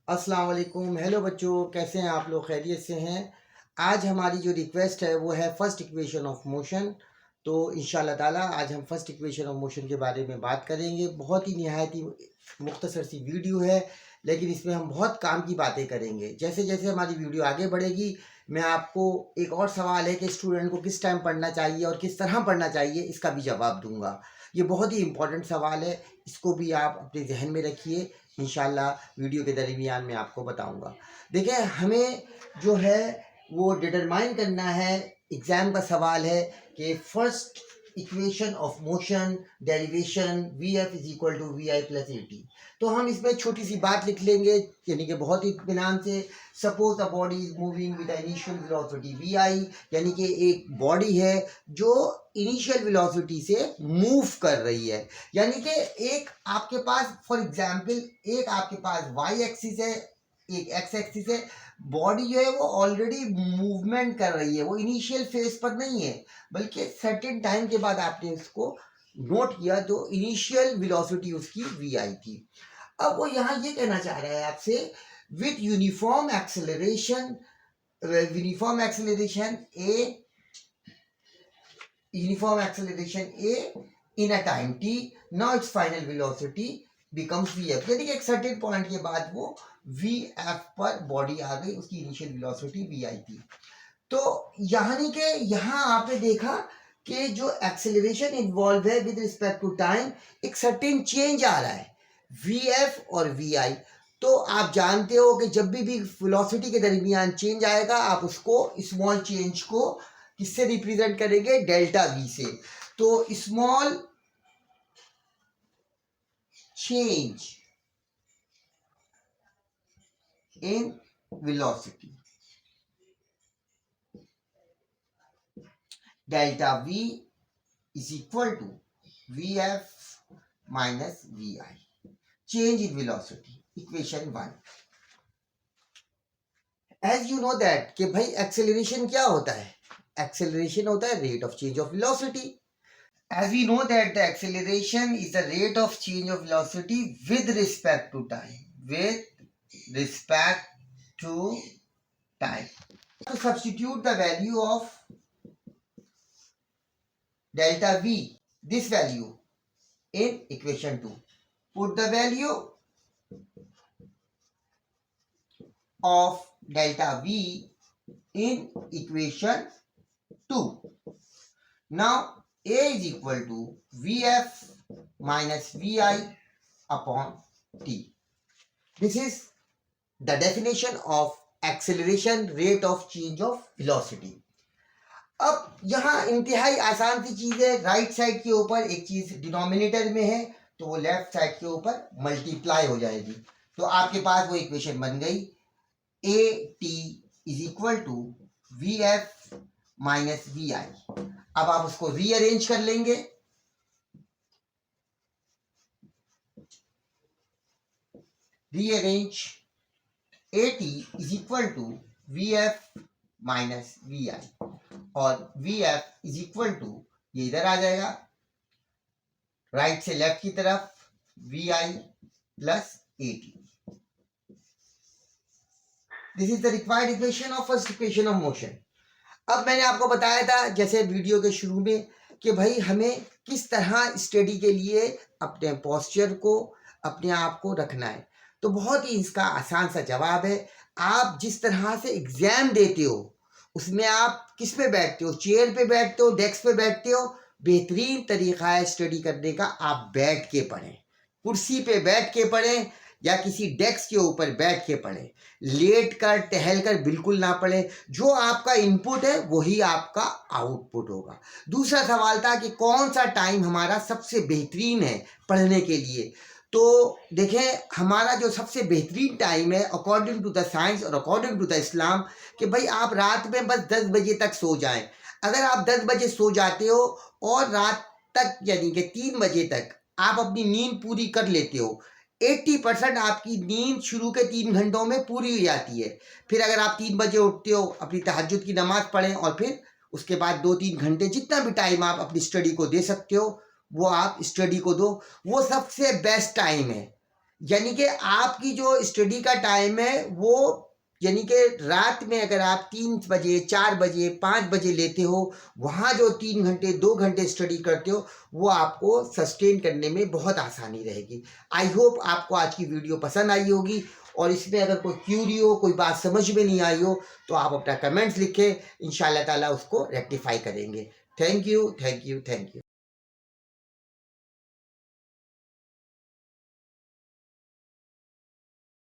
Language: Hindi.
अस्सलाम वालेकुम। हेलो बच्चों, कैसे हैं आप लोग? खैरियत से हैं? आज हमारी जो रिक्वेस्ट है वो है फर्स्ट इक्वेशन ऑफ मोशन। तो इंशाल्लाह ताला आज हम फर्स्ट इक्वेशन ऑफ मोशन के बारे में बात करेंगे। बहुत ही निहायत ही मुख्तसर सी वीडियो है, लेकिन इसमें हम बहुत काम की बातें करेंगे। जैसे जैसे हमारी वीडियो आगे बढ़ेगी, मैं आपको एक और सवाल है कि स्टूडेंट को किस टाइम पढ़ना चाहिए और किस तरह पढ़ना चाहिए, इसका भी जवाब दूंगा। ये बहुत ही इंपॉर्टेंट सवाल है, इसको भी आप अपने जहन में रखिए। इंशाल्लाह वीडियो के दरमियान मैं आपको बताऊंगा। देखिए, हमें जो है वो डिटरमाइन करना है, एग्जाम का सवाल है कि first equation of motion derivation v f is equal to v i plus a t. तो हम इसमें छोटी सी बात लिख लेंगे, यानी कि बहुत ही इत्मीनान से। Suppose the body is moving with initial velocity v i, यानी कि एक बॉडी है जो इनिशियल वेलोसिटी से मूव कर रही है। यानी कि एक आपके पास फॉर एग्जांपल एक आपके पास वाई एक्सिस है, एक एक्स एक्सिस है। बॉडी जो है वो ऑलरेडी मूवमेंट कर रही है, वो इनिशियल फेज पर नहीं है, बल्कि सर्टेन टाइम के बाद आपने उसको नोट किया तो इनिशियल वेलोसिटी उसकी वी आई थी। अब वो यहाँ ये कहना चाह रहा है आपसे, with uniform acceleration, uniform acceleration A, uniform acceleration a in a time t, now its final velocity becomes vf। यानी कि एक सर्टेन पॉइंट के बाद वो vf पर बॉडी आ गई, उसकी इनिशियल वेलोसिटी vi थी। तो यानी कि यहाँ आपने देखा कि जो एक्सेलरेशन इन्वॉल्व है विद रिस्पेक्ट टू टाइम, एक सर्टेन चेंज आ रहा है vf और vi। तो आप जानते हो कि जब भी वेलोसिटी के दरमियान चेंज आएगा, आप उसको स्मॉल चेंज को किससे रिप्रेजेंट करेंगे? डेल्टा वी से। तो small change in velocity delta v is equal to v f minus v i, change in velocity, equation 1। As you know that कि भाई एक्सेलरेशन क्या होता है? एक्सेलरेशन होता है rate of change of velocity. As we know that the acceleration is the rate of change of velocity with respect to time. With respect to time. To substitute the value of delta v, this value, in equation 2. Put the value of delta v in equation 2. Now a is equal to vf minus vi upon t. This is the definition of acceleration rate of change of velocity. अब यहाँ इंतहाई आसान सी चीज है, राइट साइड के ऊपर एक चीज डिनोमिनेटर में है तो वो लेफ्ट साइड के ऊपर मल्टीप्लाई हो जाएगी। तो आपके पास वो इक्वेशन बन गई, a t is equal to v f minus v i. अब आप उसको रीअरेंज कर लेंगे, rearrange a t is equal to v f minus v i, और v f is equal to, ये इधर आ जाएगा राइट से लेफ्ट की तरफ, v i plus a t. This is the required equation of first equation of motion. अब मैंने आपको बताया था जैसे वीडियो के शुरू में कि भाई हमें किस तरह स्टडी के लिए अपने पोस्चर को, अपने आप को रखना है। तो बहुत ही इसका आसान सा जवाब है, आप जिस तरह से एग्जाम देते हो उसमें आप किस पे बैठते हो? चेयर पे बैठते हो, डेस्क पे बैठते हो? बेहतरीन तरीका है स्टडी करने का, आप बैठ के पढ़ें, कुर्सी पे बैठ के पढ़ें या किसी डेस्क के ऊपर बैठ के पढ़ें। लेट कर टहल कर बिल्कुल ना पढ़ें। जो आपका इनपुट है वही आपका आउटपुट होगा। दूसरा सवाल था कि कौन सा टाइम हमारा सबसे बेहतरीन है पढ़ने के लिए। तो देखें, हमारा जो सबसे बेहतरीन टाइम है अकॉर्डिंग टू द साइंस और अकॉर्डिंग टू द इस्लाम, कि भाई आप रात में बस 10 बजे तक सो जाएं। अगर आप 10 बजे सो जाते हो और रात तक यानी कि 3 बजे तक आप अपनी नींद पूरी कर लेते हो, 80% आपकी नींद शुरू के 3 घंटों में पूरी हो जाती है। फिर अगर आप 3 बजे उठते हो, अपनी तहज्जुद की नमाज पढ़ें और फिर उसके बाद 2-3 घंटे जितना भी टाइम आप अपनी स्टडी को दे सकते हो वो आप स्टडी को दो, वो सबसे बेस्ट टाइम है। यानी कि आपकी जो स्टडी का टाइम है वो, यानी कि रात में अगर आप 3 बजे, 4 बजे, 5 बजे लेते हो, वहाँ जो 3 घंटे, 2 घंटे स्टडी करते हो, वो आपको सस्टेन करने में बहुत आसानी रहेगी। आई होप आपको आज की वीडियो पसंद आई होगी, और इसमें अगर कोई क्यूरी हो, कोई बात समझ में नहीं आई हो, तो आप अपना कमेंट्स लिखें, इंशाल्लाह ताला उसको रेक्टिफाई करेंगे। Thank you, thank you, thank you.